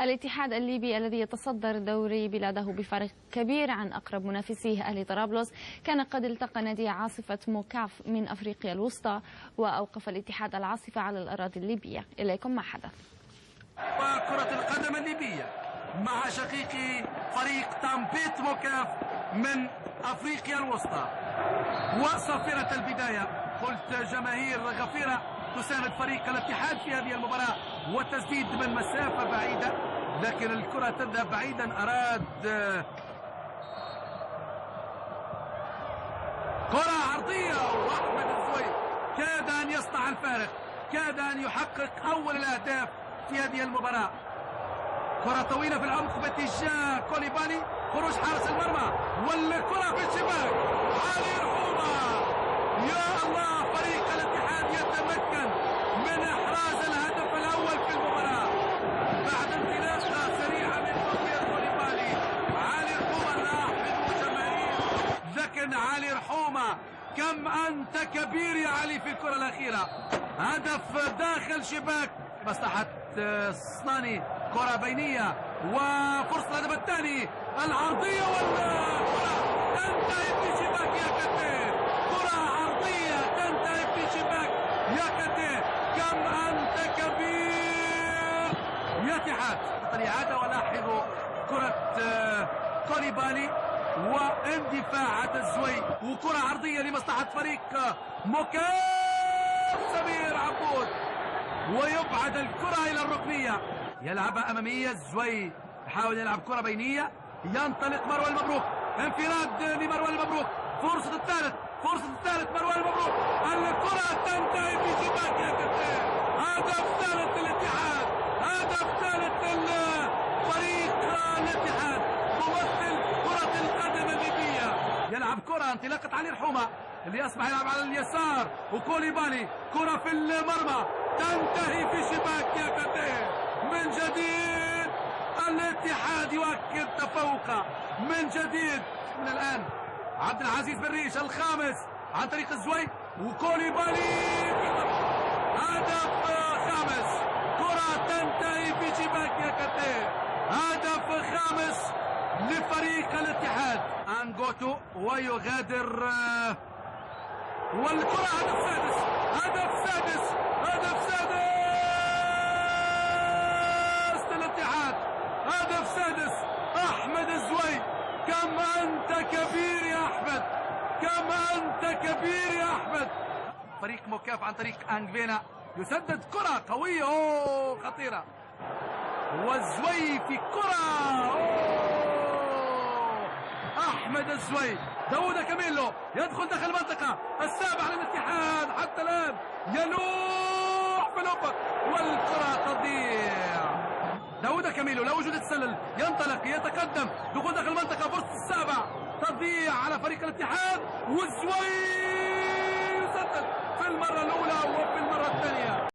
الاتحاد الليبي الذي يتصدر دوري بلاده بفارق كبير عن أقرب منافسيه أهلي طرابلس كان قد التقى نادي عاصفة موكاف من أفريقيا الوسطى، وأوقف الاتحاد العاصفة على الأراضي الليبية. إليكم ما حدث. وكرة القدم الليبية مع شقيقي فريق تامبيت موكاف من أفريقيا الوسطى. وصافرة البداية، قلت جماهير غفيرة تساند فريق الاتحاد في هذه المباراة والتسديد من مسافة بعيدة، لكن الكرة تذهب بعيدا. أراد كرة عرضية، وأحمد الزوي كاد أن يصنع الفارق، كاد أن يحقق أول الأهداف في هذه المباراة. كرة طويلة في العمق باتجاه كوليبالي، خروج حارس المرمى والكرة في الشباك. علي رحومة، يا الله، فريق الاتحاد يتمكن من إحراز الهدف الأول في المباراة بعد انطلاقة سريعة من كوليبالي. علي رحومة لاحظوا جماهير، لكن علي رحومة كم أنت كبير يا علي في الكرة الأخيرة. هدف داخل شباك مصلحة صناني، كرة بينية وفرصة الهدف الثاني، العرضية والكرة تنتهي في شباك يا كتير. كرة عرضية تنتهي في شباك يا كتير، كم أنت كبير يا اتحاد. الإعادة، ولاحظوا كرة كوليبالي واندفاع الزوي، وكرة عرضية لمصلحة فريق موكاف. سمير عبود ويبعد الكرة إلى الركنية، يلعبها أمامية. الزوي يحاول يلعب كرة بينية، ينطلق مروان المبروك، انفراد لمروان المبروك، فرصة الثالث مروان المبروك، الكرة تنتهي في شباك يا كابتن. هدف ثالث للاتحاد، هدف ثالث لفريق الاتحاد ممثل كرة القدم الليبية. يلعب كرة انطلاقة علي رحومة اللي أصبح يلعب على اليسار، وكوليبالي كرة في المرمى تنتهي في شباك يا كابتن. من جديد الاتحاد يؤكد تفوقه من جديد. من الآن عبد العزيز بن ريش الخامس عن طريق الزوي، وكوليبالي هدف خامس. كرة تنتهي في شباك يا كابتن، هدف خامس لفريق الاتحاد. أنغوتو ويغادر، والكرة هدف سادس، هدف سادس للاتحاد، هدف سادس. أحمد الزوي، كم أنت كبير يا أحمد، كم أنت كبير يا أحمد. فريق موكاف عن طريق أنغفينا يسدد كرة قوية، خطيرة، والزوي في كرة، أحمد الزوي. داوود كاميلو يدخل داخل المنطقة السابع للاتحاد، حتى الآن يلوح في الأفق والكرة تضيع. داوود كاميلو لا وجود التسلل، ينطلق يتقدم، دخول داخل المنطقة، فرصة السابع تضيع على فريق الاتحاد، والزوي يسدد في المرة الأولى وفي المرة الثانية.